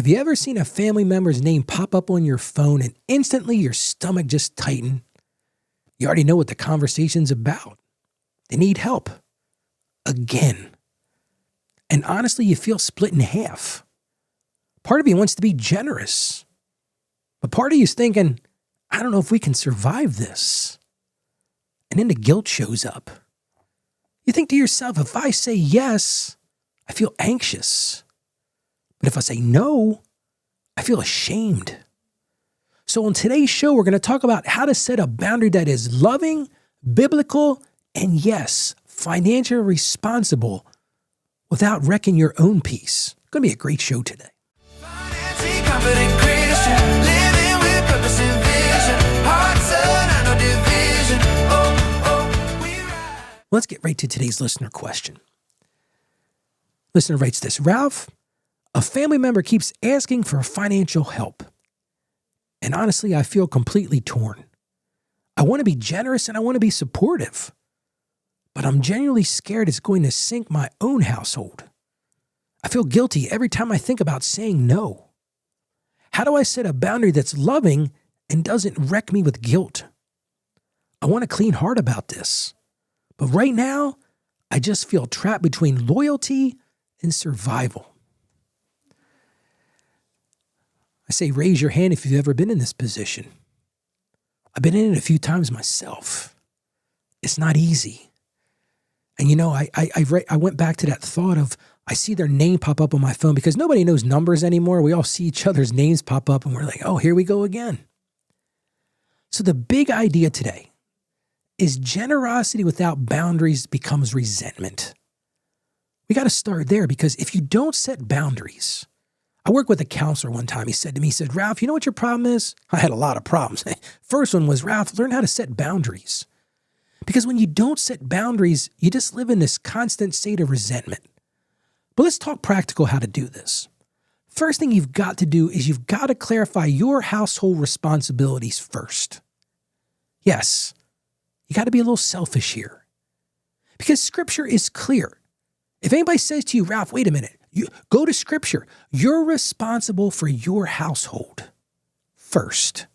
Have you ever seen a family member's name pop up on your phone and instantly your stomach just tighten? You already know what the conversation's about. They need help. Again. And honestly, you feel split in half. Part of you wants to be generous. But part of you is thinking, I don't know if we can survive this. And then the guilt shows up. You think to yourself, if I say yes, I feel anxious. But if I say no, I feel ashamed. So on today's show, we're going to talk about how to set a boundary that is loving, biblical, and yes, financially responsible without wrecking your own peace. It's going to be a great show today. Financially confident Christian, living with purpose and vision, heart, son, no division. We ride. Let's get right to today's listener question. Listener writes this, Ralph, a family member keeps asking for financial help. And honestly, I feel completely torn. I want to be generous and I want to be supportive. But I'm genuinely scared it's going to sink my own household. I feel guilty every time I think about saying no. How do I set a boundary that's loving and doesn't wreck me with guilt? I want a clean heart about this. But right now, I just feel trapped between loyalty and survival. I say raise your hand if you've ever been in this position. I've been in it a few times myself. It's not easy. And you know, I went back to that thought of, I see their name pop up on my phone because nobody knows numbers anymore. We all see each other's names pop up and we're like, oh, here we go again. So the big idea today is generosity without boundaries becomes resentment. We got to start there because if you don't set boundaries, I worked with a counselor one time. He said to me, Ralph, you know what your problem is? I had a lot of problems. First one was, Ralph, learn how to set boundaries. Because when you don't set boundaries, you just live in this constant state of resentment. But let's talk practical how to do this. First thing you've got to do is you've got to clarify your household responsibilities first. Yes, you got to be a little selfish here. Because Scripture is clear. If anybody says to you, Ralph, wait a minute, you go to Scripture. You're responsible for your household first.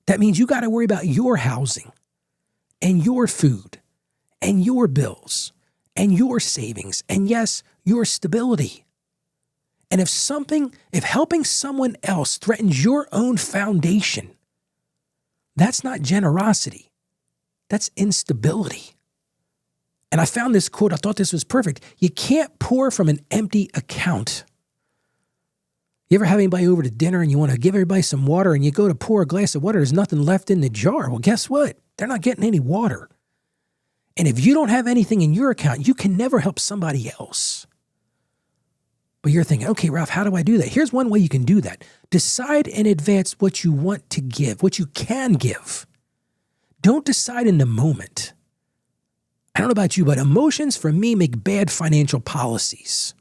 That means you got to worry about your housing and your food and your bills and your savings and yes, your stability. And if helping someone else threatens your own foundation, that's not generosity. That's instability. And I found this quote, I thought this was perfect. You can't pour from an empty account. You ever have anybody over to dinner and you want to give everybody some water and you go to pour a glass of water, there's nothing left in the jar. Well, guess what? They're not getting any water. And if you don't have anything in your account, you can never help somebody else. But you're thinking, okay, Ralph, how do I do that? Here's one way you can do that. Decide in advance what you want to give, what you can give. Don't decide in the moment. I don't know about you, but emotions for me make bad financial policies.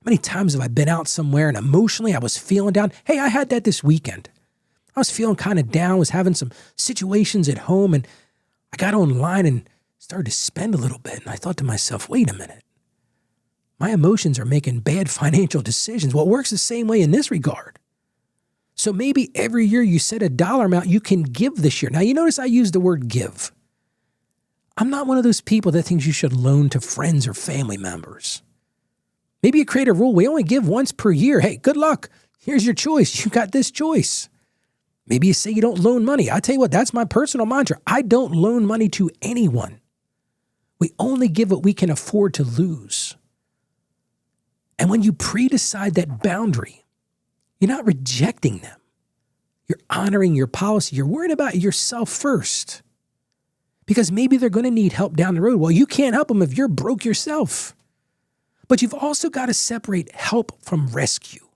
How many times have I been out somewhere and emotionally I was feeling down? Hey, I had that this weekend. I was feeling kind of down, was having some situations at home, and I got online and started to spend a little bit. And I thought to myself, wait a minute. My emotions are making bad financial decisions. Well, it works the same way in this regard. So maybe every year you set a dollar amount you can give this year. Now, you notice I use the word give. I'm not one of those people that thinks you should loan to friends or family members. Maybe you create a rule. We only give once per year. Hey, good luck. Here's your choice. You got this choice. Maybe you say you don't loan money. I tell you what, that's my personal mantra. I don't loan money to anyone. We only give what we can afford to lose. And when you pre-decide that boundary, you're not rejecting them. You're honoring your policy. You're worried about yourself first. Because maybe they're going to need help down the road. Well, you can't help them if you're broke yourself. But you've also got to separate help from rescue.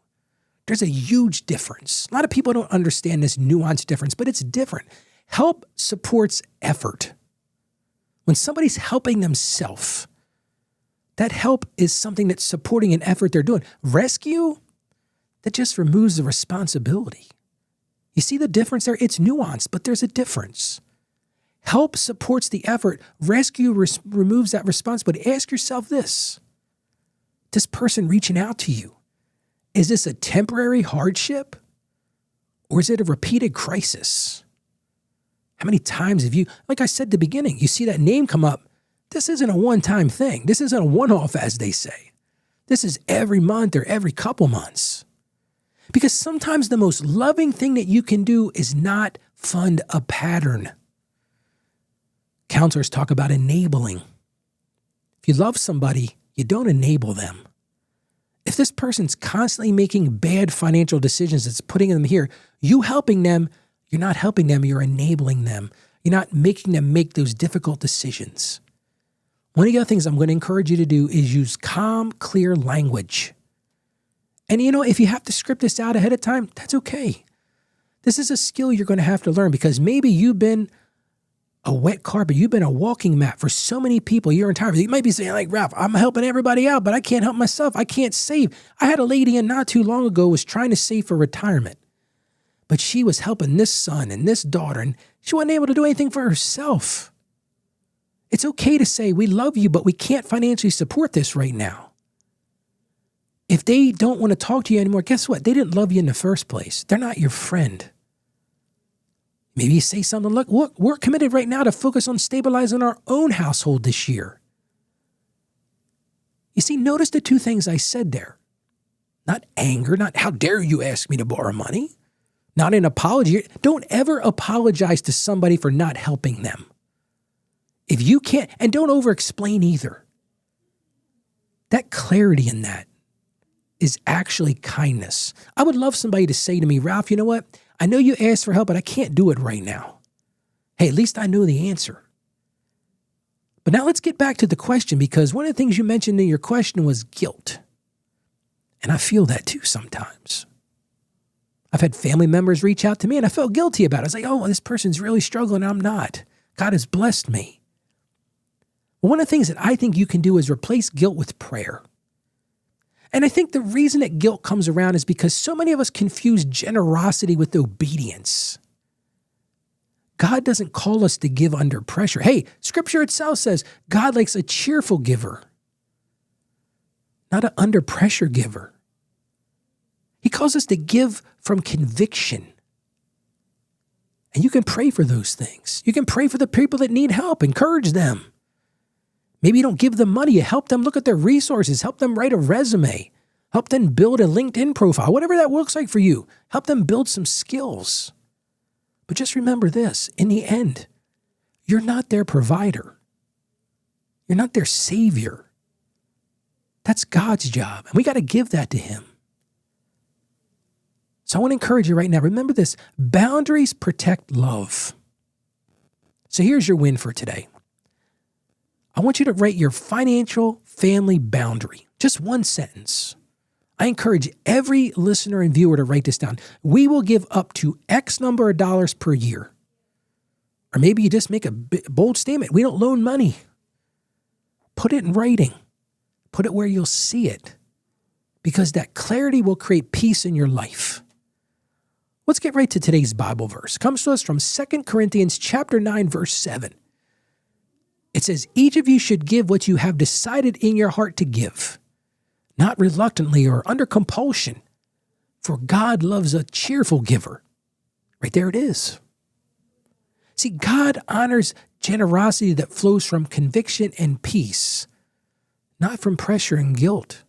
There's a huge difference. A lot of people don't understand this nuanced difference, but it's different. Help supports effort. When somebody's helping themselves, that help is something that's supporting an effort they're doing. Rescue, that just removes the responsibility. You see the difference there? It's nuanced, but there's a difference. Help supports the effort. Rescue removes that responsibility. Ask yourself this person reaching out to you Is this a temporary hardship or is it a repeated crisis? How many times have you, like I said at the beginning, you see that name come up. This isn't a one-time thing. This isn't a one-off, as they say. This is every month or every couple months. Because sometimes the most loving thing that you can do is not fund a pattern. Counselors talk about enabling. If you love somebody, you don't enable them. If this person's constantly making bad financial decisions that's putting them here, you helping them, you're not helping them, you're enabling them. You're not making them make those difficult decisions. One of the other things I'm going to encourage you to do is use calm, clear language. And if you have to script this out ahead of time, that's okay. This is a skill you're going to have to learn because maybe you've been a wet carpet. You've been a walking mat for so many people your entire life. You might be saying like, Ralph, I'm helping everybody out, but I can't help myself. I can't save. I had a lady in not too long ago who was trying to save for retirement, but she was helping this son and this daughter, and she wasn't able to do anything for herself. It's okay to say, we love you, but we can't financially support this right now. If they don't want to talk to you anymore, guess what? They didn't love you in the first place. They're not your friend. Maybe you say something, look, we're committed right now to focus on stabilizing our own household this year. You see, notice the two things I said there. Not anger, not how dare you ask me to borrow money. Not an apology. Don't ever apologize to somebody for not helping them. If you can't, and don't over-explain either. That clarity in that is actually kindness. I would love somebody to say to me, Ralph, you know what? I know you asked for help, but I can't do it right now. Hey, at least I know the answer. But now let's get back to the question, because one of the things you mentioned in your question was guilt. And I feel that too sometimes. I've had family members reach out to me and I felt guilty about it. I was like, oh, this person's really struggling. I'm not. God has blessed me. Well, one of the things that I think you can do is replace guilt with prayer. And I think the reason that guilt comes around is because so many of us confuse generosity with obedience. God doesn't call us to give under pressure. Hey, Scripture itself says God likes a cheerful giver, not an under pressure giver. He calls us to give from conviction. And you can pray for those things. You can pray for the people that need help, encourage them. Maybe you don't give them money. You help them look at their resources. Help them write a resume. Help them build a LinkedIn profile, whatever that looks like for you. Help them build some skills. But just remember this, in the end, you're not their provider. You're not their savior. That's God's job, and we got to give that to him. So I want to encourage you right now, remember this, boundaries protect love. So here's your win for today. I want you to write your financial family boundary. Just one sentence. I encourage every listener and viewer to write this down. We will give up to X number of dollars per year. Or maybe you just make a bold statement. We don't loan money. Put it in writing. Put it where you'll see it. Because that clarity will create peace in your life. Let's get right to today's Bible verse. It comes to us from 2 Corinthians chapter 9, verse 7. It says, each of you should give what you have decided in your heart to give, not reluctantly or under compulsion, for God loves a cheerful giver. Right there it is. See, God honors generosity that flows from conviction and peace, not from pressure and guilt.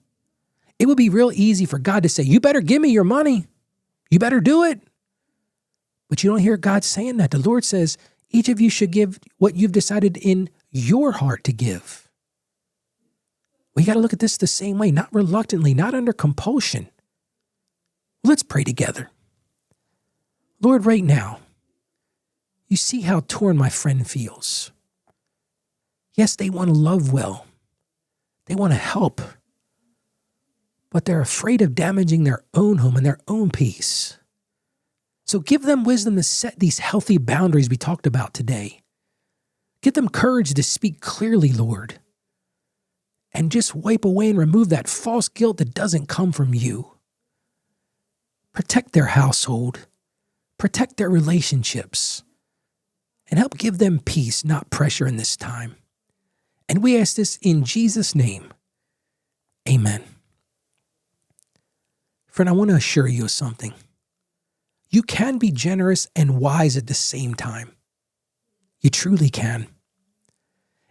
It would be real easy for God to say, you better give me your money. You better do it. But you don't hear God saying that. The Lord says, each of you should give what you've decided in your heart to give. We got to look at this the same way, not reluctantly, not under compulsion. Let's pray together. Lord, right now, you see how torn my friend feels. Yes, they want to love well. They want to help. But they're afraid of damaging their own home and their own peace. So give them wisdom to set these healthy boundaries we talked about today. Give them courage to speak clearly, Lord. And just wipe away and remove that false guilt that doesn't come from you. Protect their household. Protect their relationships. And help give them peace, not pressure in this time. And we ask this in Jesus' name. Amen. Friend, I want to assure you of something. You can be generous and wise at the same time. You truly can.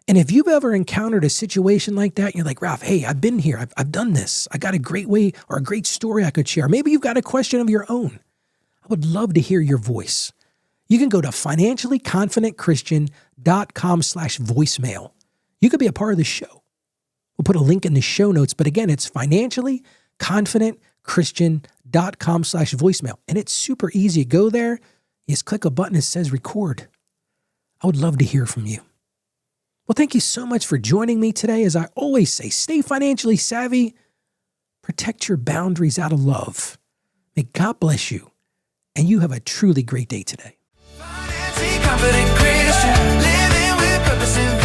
And if you've ever encountered a situation like that, you're like, Ralph, hey, I've been here. I've done this. I got a great way or a great story I could share. Maybe you've got a question of your own. I would love to hear your voice. You can go to financiallyconfidentchristian.com/voicemail. You could be a part of the show. We'll put a link in the show notes. But again, it's financiallyconfidentchristian.com/voicemail. And it's super easy. Go there. You just click a button that says record. I would love to hear from you. Well, thank you so much for joining me today. As I always say, stay financially savvy. Protect your boundaries out of love. May God bless you. And you have a truly great day today. Financially confident Christian, living with purpose and